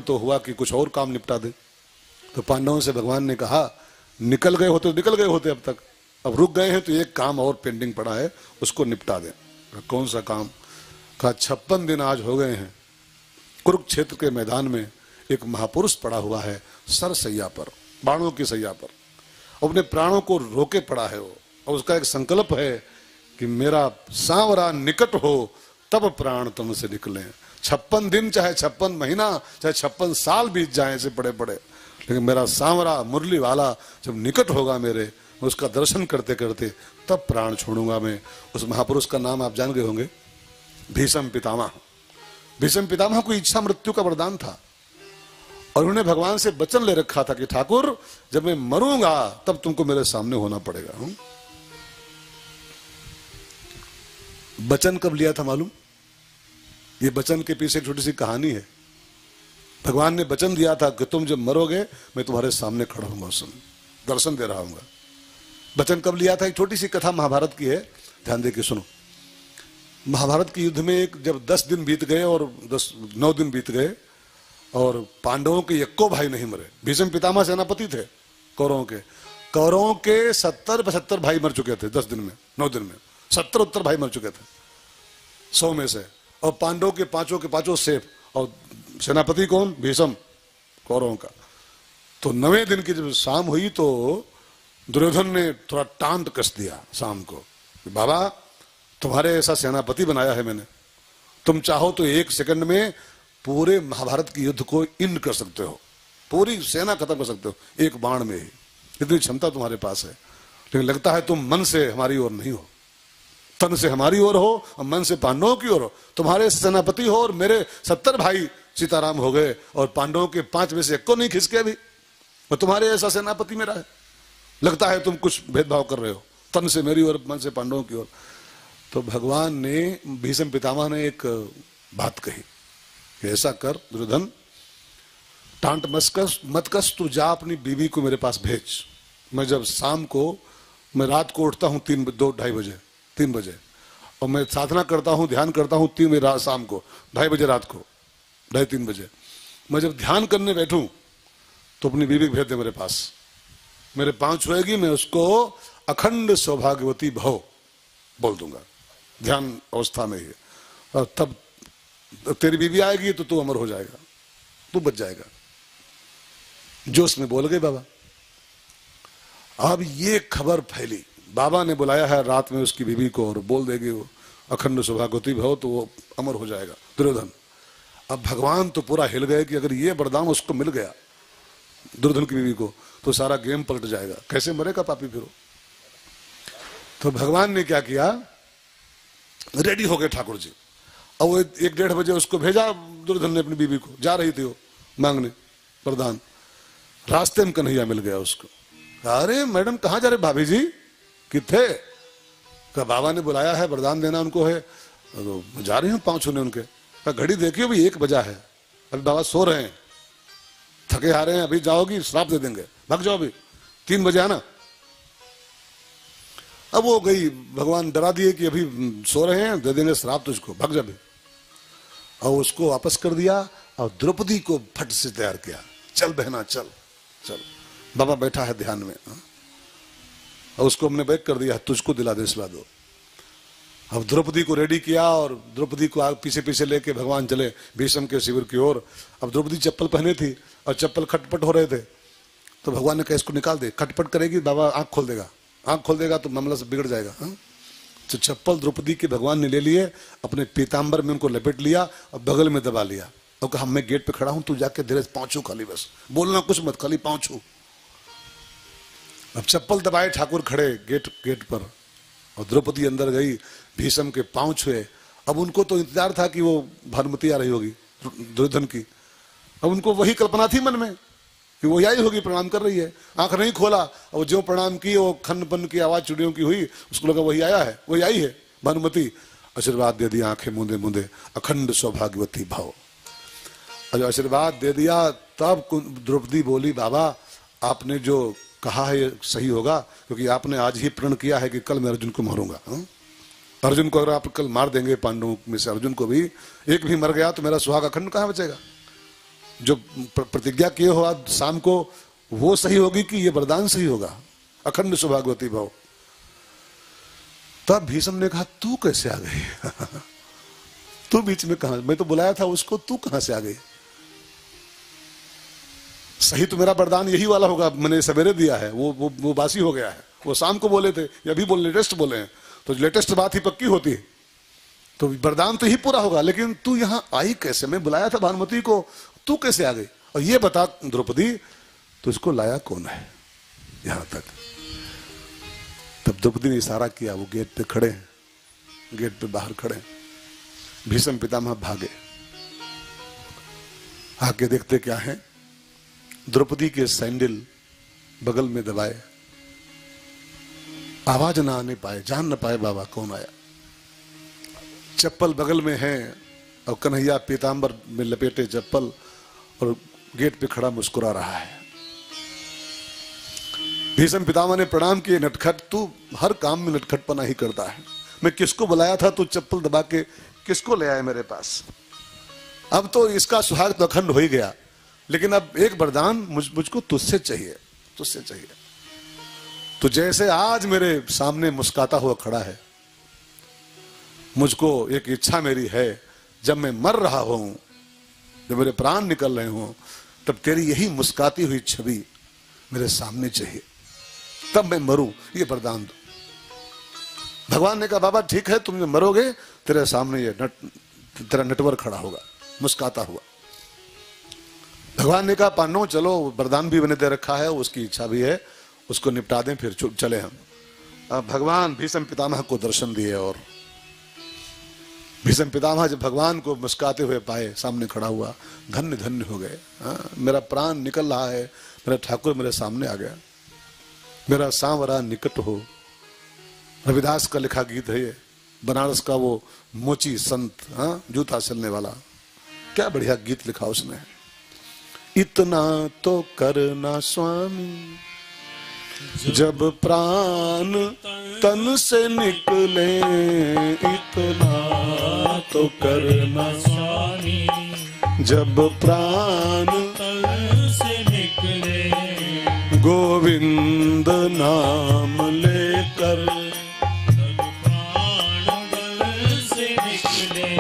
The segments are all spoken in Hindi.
तो हुआ कि कुछ और काम निपटा दे। तो पांडवों से भगवान ने कहा, निकल गए होते तो निकल गए होते अब तक, अब रुक गए हैं तो एक काम और पेंडिंग पड़ा है, उसको निपटा दें। कौन सा काम? कहा 56 दिन आज हो गए हैं, कुरुक्षेत्र के मैदान में एक महापुरुष पड़ा हुआ है सरसैया पर, बाणों की सैया पर, अपने प्राणों को रोके पड़ा है वो, और उसका एक संकल्प है कि मेरा सांवरा निकट हो तब प्राण तुमसे निकले। 56 दिन चाहे 56 महीना चाहे 56 साल बीत जाए ऐसे बड़े बड़े, लेकिन मेरा सांवरा मुरली वाला जब निकट होगा मेरे, उसका दर्शन करते करते तब प्राण छोड़ूंगा मैं। उस महापुरुष का नाम आप जान गए होंगे, भीष्म पितामह। भीष्म पितामह को इच्छा मृत्यु का वरदान था और उन्होंने भगवान से वचन ले रखा था कि ठाकुर जब मैं मरूंगा तब तुमको मेरे सामने होना पड़ेगा। वचन कब लिया था मालूम? ये वचन के पीछे एक छोटी सी कहानी है। भगवान ने वचन दिया था कि तुम जब मरोगे मैं तुम्हारे सामने खड़ा होऊंगा, सुन दर्शन दे रहा हूंगा। वचन कब लिया था? एक छोटी सी कथा महाभारत की है, ध्यान दे के सुनो। महाभारत के युद्ध में एक जब 10 दिन बीत गए और 9 दिन बीत गए और पांडवों के एको भाई नहीं मरे। भीष्म पितामह सेनापति थे कौरवों के 70-75 भाई मर चुके थे 10 दिन में, 9 दिन में 70-70 भाई मर चुके थे 100 में से, और पांडवों के पांचों सेफ, और सेनापति कौन? भीष्म कौरवों का। तो 9वें दिन की जब शाम हुई तो दुर्योधन ने थोड़ा टांट कस दिया शाम को, बाबा तुम्हारे ऐसा सेनापति बनाया है मैंने, तुम चाहो तो 1 सेकंड में पूरे महाभारत के युद्ध को इंड कर सकते हो, पूरी सेना खत्म कर सकते हो एक बाण में ही, इतनी क्षमता तुम्हारे पास है। लेकिन लगता है तुम मन से हमारी ओर नहीं हो, तन से हमारी ओर हो और मन से पांडवों की ओर हो। तुम्हारे सेनापति हो और मेरे 70 भाई सीताराम हो गए और पांडवों के 5 में से एक को नहीं खिसके अभी, और तुम्हारे ऐसा सेनापति मेरा है। लगता है तुम कुछ भेदभाव कर रहे हो, तन से मेरी ओर मन से पांडवों की ओर। तो भगवान ने, भीष्म पितामह ने एक बात कही कि ऐसा कर दुर्योधन, टांट मत कस, तू जा अपनी बीवी को मेरे पास भेज। मैं जब शाम को, मैं रात को उठता हूँ 3 बजे और मैं साधना करता हूँ, ध्यान करता हूँ 3 बजे शाम को, 2:30 बजे रात को, 2:30-3 बजे मैं जब ध्यान करने बैठूं तो अपनी बीवी भेज दे मेरे पास, मेरे पांव छुएगी, मैं उसको अखंड सौभाग्यवती भव बोल दूंगा ध्यान अवस्था में ही, और तब तेरी बीवी आएगी तो तू अमर हो जाएगा, तू बच जाएगा। जोश में बोल गए बाबा। अब ये खबर फैली, बाबा ने बुलाया है रात में उसकी बीवी को और बोल देगी वो अखंड सौभाग्यवती भव, तो वो अमर हो जाएगा दुर्योधन। अब भगवान तो पूरा हिल गए कि अगर ये वरदान उसको मिल गया दुर्योधन की बीवी को तो सारा गेम पलट जाएगा, कैसे मरेगा पापी फिर। तो भगवान ने क्या किया, रेडी हो गए ठाकुर जी, और वो 1-1:30 बजे उसको भेजा दुर्योधन ने अपनी बीवी को, जा रही थी वो मांगने वरदान। रास्ते में कन्हैया मिल गया उसको, अरे मैडम कहाँ जा रहे? भाभी जी किथे? कहा बाबा ने बुलाया है, वरदान देना उनको है, तो जा रही हूँ पाँव छूने उनके। कहा घड़ी देखियो भाई 1 बजा है, अभी बाबा सो रहे हैं, थके आ रहे हैं, अभी जाओगी श्राप दे देंगे, भाग जाओ अभी, 3 बजे आना। अब वो गई, भगवान डरा दिए कि अभी सो रहे हैं, दे देंगे श्राप तुझको, भाग जा भी। और उसको वापस कर दिया और द्रौपदी को फट से तैयार किया, चल बहना चल चल, बाबा बैठा है ध्यान में, और उसको हमने बैक कर दिया, तुझको दिला दे सिला दो। अब द्रौपदी को रेडी किया और द्रौपदी को पीछे पीछे लेके भगवान चले भीष्म के शिविर की ओर। अब द्रौपदी चप्पल पहने थी और चप्पल खटपट हो रहे थे, तो भगवान ने कहा इसको निकाल दे, खटपट करेगी बाबा आंख खोल देगा, आंख खोल देगा तो मामला से बिगड़ जाएगा। तो चप्पल द्रौपदी के भगवान ने ले लिए, अपने पीताम्बर में उनको लपेट लिया और बगल में दबा लिया और कहा मैं गेट पे खड़ा हूं, तू जाके धीरे पाँव छू, खाली बस बोलना कुछ मत, खाली पाँव छू। अब चप्पल दबाए ठाकुर खड़े गेट पर और द्रौपदी अंदर गई, भीष्म के पांव छुए। अब उनको तो इंतजार था कि वो भानुमति आ रही होगी दुर्योधन की, अब उनको वही कल्पना थी मन में कि वो आई होगी, प्रणाम कर रही है। आंख नहीं खोला और जो प्रणाम की वो खन की आवाज चुड़ियों की हुई, उसको लगा वही आया है, वही आई है भानुमति। आशीर्वाद दे दिया, आंखें मूंदे मूंदे, अखंड सौभाग्यवती भाव। और आशीर्वाद दे दिया तब द्रौपदी बोली, बाबा आपने जो कहा है ये सही होगा, क्योंकि आपने आज ही प्रण किया है कि कल मैं अर्जुन को मारूंगा। अर्जुन को अगर आप कल मार देंगे, पांडवों में से अर्जुन को भी एक भी मर गया तो मेरा सुहाग अखंड कहाँ बचेगा। जो प्रतिज्ञा किए हो आज शाम को वो सही होगी कि ये वरदान सही होगा, अखंड सौभाग्यवती भव। तब भीष्म ने कहा तू कैसे आ गई? तू बीच में कहां? मैं तो बुलाया था उसको, तू कहां से आ गई? सही तो मेरा वरदान यही वाला होगा, मैंने सवेरे दिया है, वो बासी हो गया है, वो शाम को बोले थे, या अभी बोले लेटेस्ट बोले हैं, तो लेटेस्ट बात ही पक्की होती है, तो वरदान तो ही पूरा होगा। लेकिन तू यहां आई कैसे? मैं बुलाया था भानुमति को, तू कैसे आ गई? और ये बता द्रौपदी तुझको लाया कौन है यहां तक? तब द्रौपदी ने इशारा किया, वो गेट पे खड़े हैं, गेट पे बाहर खड़े। भीष्म पितामह भागे, आके देखते क्या है, द्रौपदी के सैंडल बगल में दबाए, आवाज ना आने पाए, जान ना पाए बाबा कौन आया। चप्पल बगल में है और कन्हैया पीतांबर में लपेटे चप्पल और गेट पे खड़ा मुस्कुरा रहा है। भीष्म पितामह ने प्रणाम किए, नटखट तू हर काम में नटखटपना ही करता है, मैं किसको बुलाया था, तू चप्पल दबा के किसको ले आए मेरे पास? अब तो इसका सुहाग तो अखंड हो ही गया, लेकिन अब एक वरदान मुझको तुझसे चाहिए, तुझसे चाहिए। तो जैसे आज मेरे सामने मुस्कुराता हुआ खड़ा है, मुझको एक इच्छा मेरी है, जब मैं मर रहा हूं, जब मेरे प्राण निकल रहे हों, तब तेरी यही मुस्कुराती हुई छवि मेरे सामने चाहिए, तब मैं मरूं, ये वरदान दो। भगवान ने कहा बाबा ठीक है, तुम मरोगे, तेरे सामने ये तेरा नटवर खड़ा होगा मुस्कुराता हुआ। भगवान ने कहा पांडवों चलो, वरदान भी मैंने दे रखा है, उसकी इच्छा भी है, उसको निपटा दें, फिर चले हम। अब भगवान भीष्म पितामह को दर्शन दिए, और भीष्म पितामह जब भगवान को मुस्कुराते हुए पाए, सामने खड़ा हुआ, धन्य धन्य हो गए। मेरा प्राण निकल रहा है, मेरा ठाकुर मेरे सामने आ गया, मेरा सांवरा निकट हो। रविदास का लिखा गीत है ये, बनारस का वो मोची संत, जूता चलने वाला, क्या बढ़िया गीत लिखा उसने। इतना तो करना स्वामी जब प्राण तन से निकले, इतना तो करना स्वामी जब प्राण तन से निकले, गोविंद नाम लेकर प्राण तन से निकले,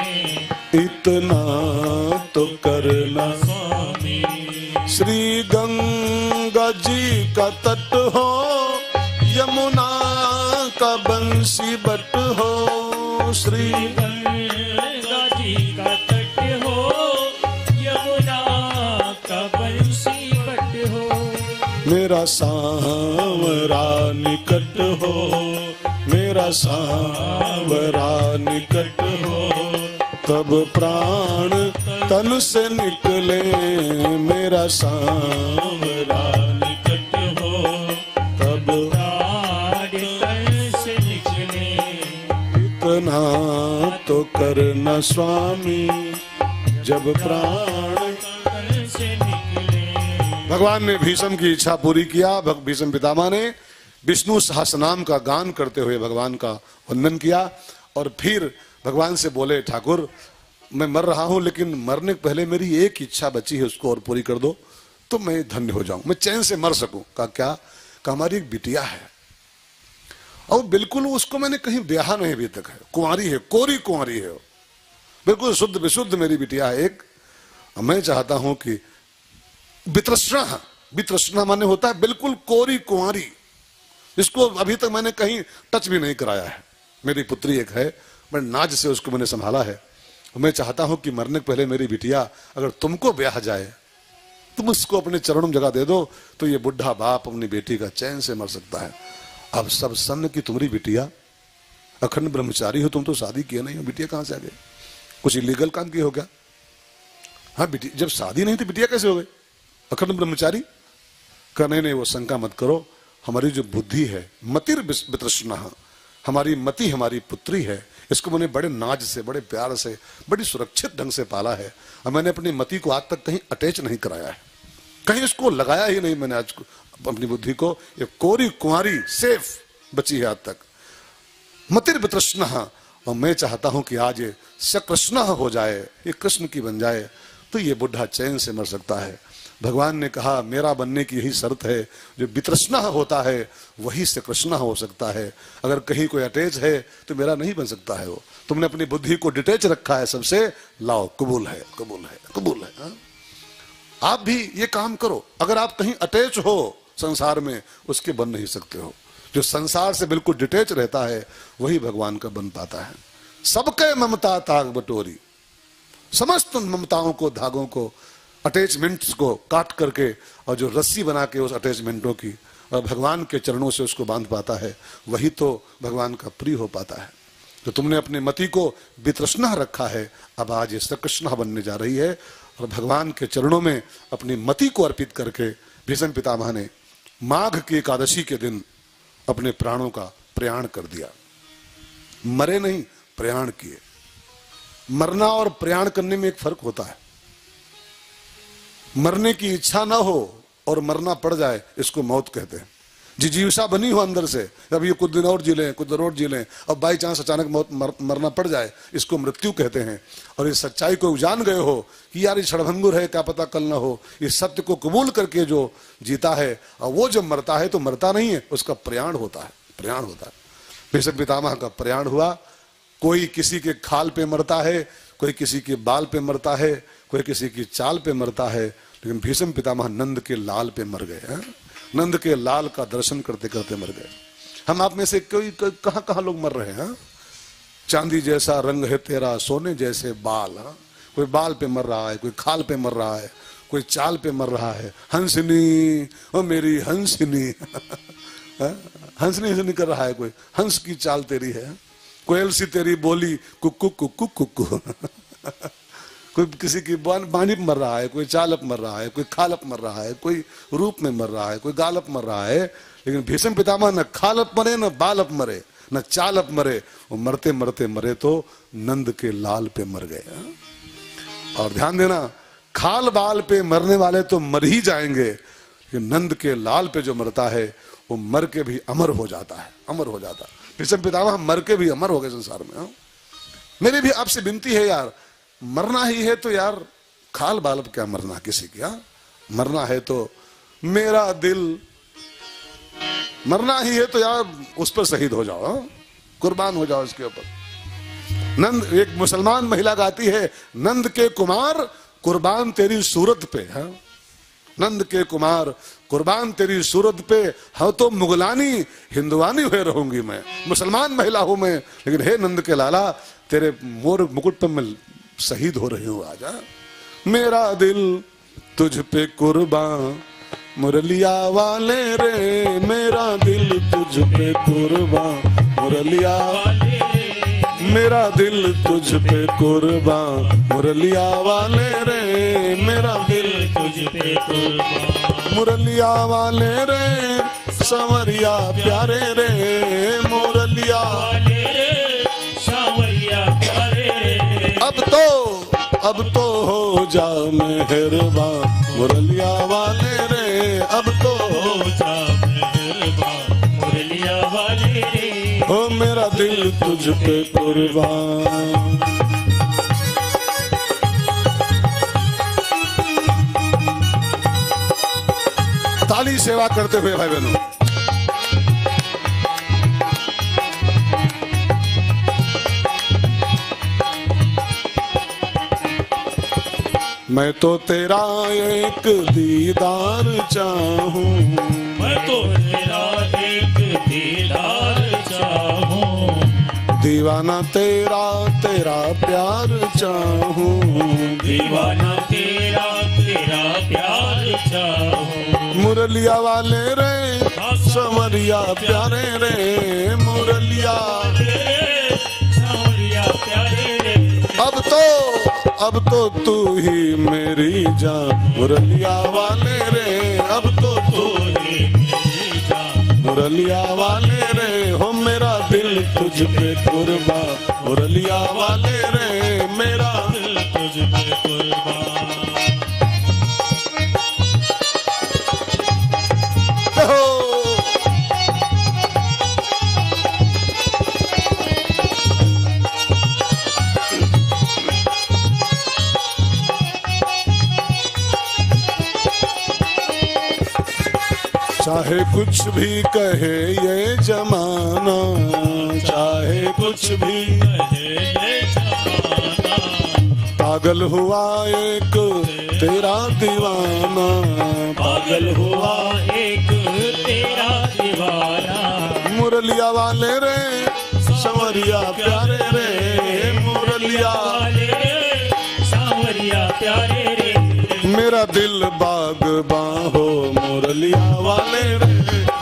इतना तो करना स्वामी। श्री गंगा जी का तट हो, यमुना का बंसी बट हो, श्री गंगा जी का तट हो, यमुना का बंसी बट हो, मेरा सांवरा निकट हो, मेरा सांवरा निकट हो, तब प्राण तन से निकले, मेरा सांवरा निकट हो, तब प्राण तन से निकले, इतना तो करना स्वामी जब प्राण तन से निकले। भगवान ने भीष्म की इच्छा पूरी किया। भीष्म पितामह ने विष्णु सहस्रनाम का गान करते हुए भगवान का वंदन किया, और फिर भगवान से बोले ठाकुर मैं मर रहा हूं, लेकिन मरने के पहले मेरी एक इच्छा बची है, उसको और पूरी कर दो तो मैं धन्य हो जाऊं, मैं चैन से मर सकूं। कहा क्या? कहा हमारी एक बिटिया है, और बिल्कुल उसको मैंने कहीं ब्याह नहीं अभी तक है, कुंवारी है, कोरी कुंवारी है, बिल्कुल शुद्ध विशुद्ध मेरी बिटिया है एक। मैं चाहता हूं कि वितृष्णा, वितृष्णा माने होता है बिल्कुल कोरी कुंवारी, इसको अभी तक मैंने कहीं टच भी नहीं कराया है। मेरी पुत्री एक है, मैं नाज से उसको मैंने संभाला है, मैं चाहता हूं कि मरने के पहले मेरी बिटिया अगर तुमको ब्याह जाए, तुम उसको अपने चरणों में जगह दे दो, तो ये बुढ़ा बाप अपनी बेटी का चैन से मर सकता है। अब सब सन्न की तुम्हारी बिटिया अखंड ब्रह्मचारी हो, तुम तो शादी किए नहीं हो, बिटिया कहां से आ गई? कुछ इलीगल काम किया हो क्या? हाँ बिटिया, जब शादी नहीं थी बिटिया कैसे हो गई अखंड ब्रह्मचारी? कहा नहीं, वो शंका मत करो, हमारी जो बुद्धि है मतिर वितृष्णा, हमारी मति हमारी पुत्री है, इसको मैंने बड़े नाज से, बड़े प्यार से, बड़ी सुरक्षित ढंग से पाला है, और मैंने अपनी मति को आज तक कहीं अटैच नहीं कराया है, कहीं इसको लगाया ही नहीं मैंने आज अपनी बुद्धि को। ये कोरी कुंवारी सेफ बची है आज तक, मतिर वितृष्णा, और मैं चाहता हूं कि आज ये सकृष्ण हो जाए, ये कृष्ण की बन जाए, तो ये बुढ़ा चैन से मर सकता है। भगवान ने कहा मेरा बनने की यही शर्त है, जो वितृष्णा होता है वही से कृष्णा हो सकता है। अगर कहीं कोई अटैच है तो मेरा नहीं बन सकता है वो। तुमने अपनी बुद्धि को डिटेच रखा है सबसे, लाओ कबूल है, कबूल है, कबूल है। हा? आप भी ये काम करो। अगर आप कहीं अटैच हो संसार में, उसके बन नहीं सकते हो। जो संसार से बिल्कुल डिटेच रहता है वही भगवान का बन पाता है। सबके ममता ताग बटोरी, समस्त ममताओं को, धागों को, अटैचमेंट्स को काट करके और जो रस्सी बना के उस अटैचमेंटों की और भगवान के चरणों से उसको बांध पाता है, वही तो भगवान का प्रिय हो पाता है। तो तुमने अपने मति को वितृष्णा रखा है, अब आज ये सकृष्णा बनने जा रही है। और भगवान के चरणों में अपनी मति को अर्पित करके भीष्म पितामह ने माघ की एकादशी के दिन अपने प्राणों का प्रयाण कर दिया। मरे नहीं, प्रयाण किए। मरना और प्रयाण करने में एक फर्क होता है। मरने की इच्छा ना हो और मरना पड़ जाए, इसको मौत कहते हैं। जिजीविषा बनी हो अंदर से, अब ये कुछ दिन और जी लें, कुछ दिन और जी लें, अब बाई चांस अचानक मौत मरना पड़ जाए, इसको मृत्यु कहते हैं। और इस सच्चाई को जान गए हो कि यार ये क्षणभंगुर है, क्या पता कल ना हो, इस सत्य को कबूल करके जो जीता है, और वो जब मरता है तो मरता नहीं है, उसका प्रयाण होता है, प्रयाण होता है। भीष्म पितामह का प्रयाण हुआ। कोई किसी के खाल पे मरता है, कोई किसी के बाल पे मरता है, कोई किसी की चाल पे मरता है, लेकिन भीष्म पितामह नंद के लाल पे मर गए। नंद के लाल का दर्शन करते करते मर गए। हम आप में से कोई कहां कहां लोग मर रहे हैं। चांदी जैसा रंग है तेरा, सोने जैसे बाल। कोई बाल पे मर रहा है, कोई खाल पे मर रहा है, कोई चाल पे मर रहा है। हंसनी, ओ मेरी हंसनी हंसनी हंसनी कर रहा है, कोई हंस की चाल तेरी है। कोयल सी तेरी बोली, कुक्कू कुक्कू कुक्कू कोई किसी की बानी पर मर रहा है, कोई चालप मर रहा है, कोई खालप मर रहा है, कोई रूप में मर रहा है, कोई गालप मर रहा है। लेकिन भीष्म पितामह न खालप मरे, न बालप मरे, न चालप मरे। वो मरते मरते मरे तो नंद के लाल पे मर गए। और ध्यान देना, खाल बाल पे मरने वाले तो मर ही जाएंगे, लेकिन नंद के लाल पे जो मरता है वो मर के भी अमर हो जाता है, अमर हो जाता है। भीष्म पितामह मर के भी अमर हो गए संसार में। मेरी भी आपसे विनती है यार, मरना ही है तो यार खाल बाल क्या मरना किसी की। मरना है तो मेरा दिल, मरना ही है तो यार उस पर शहीद हो जाओ, कुर्बान हो जाओ इसके ऊपर। नंद, एक मुसलमान महिला गाती है, नंद के कुमार कुर्बान तेरी सूरत पे है। नंद के कुमार कुर्बान तेरी सूरत पे, हाँ तो मुगलानी हिंदुआनी हुए रहूंगी मैं, मुसलमान महिला हूं मैं, लेकिन हे नंद के लाला तेरे मोर मुकुट पर मैं शहीद हो रही हूं। आजा मेरा दिल तुझ पे कुर्बान, मुरलिया वाले रे, मेरा दिल तुझ पे कुर्बान, मुरलिया वाले, मेरा दिल तुझ पे कुर्बान, मुरलिया वाले रे, मेरा दिल तुझ पे कुर्बान, मुरलिया वाले रे, संवरिया प्यारे रे, मुरलिया वाले रे, संवरिया प्यारे रे। अब तो हो जा मेहरबान, मुरलिया वाले रे, अब तो हो जा मेहरबान, मुरलिया वाले रे, हो मेरा दिल तुझ पे कुर्बान। ताली सेवा करते हुए भाई बहनों, मैं तो तेरा एक दीदार चाहूं, मैं तो तेरा एक दीदार चाहूं, दीवाना तेरा तेरा प्यार चाहूं, दीवाना तेरा तेरा प्यार चाहूं, मुरलिया वाले रे, संवरिया प्यारे रे, मुरलिया रे, संवरिया प्यारे रे। अब तो तू ही मेरी जान, मुरलिया वाले रे, अब तो तू ही मेरी जान, मुरलिया वाले रे, हो मेरा दिल तुझ पे कुर्बान, मुरलिया वाले रे, मेरा दिल तुझ पे कुर्बान। चाहे कुछ भी कहे ये जमाना, चाहे कुछ भी कहे ये जमाना, पागल हुआ एक तेरा दीवाना, पागल हुआ एक तेरा दीवाना। मुरलिया वाले रे संवरिया प्यारे रे, मुरलिया वाले रे सांवरिया प्यारे रे, मेरा दिल बागबां हो मुरलिया वाले रे,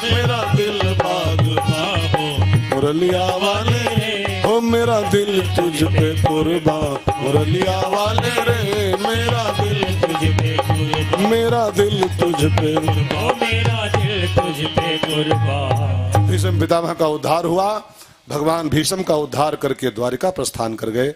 मेरा दिल बागबां हो मुरलिया वाले रे, हो मेरा दिल तुझ पे कुर्बान मुरलिया वाले रे, मेरा दिल तुझ पे कुर्बान, मेरा दिल तुझ पे। ओ मेरा दिल तुझ पे कुर्बान। भीष्म पितामह का उद्धार हुआ, भगवान भीष्म का उद्धार करके द्वारिका प्रस्थान कर गए।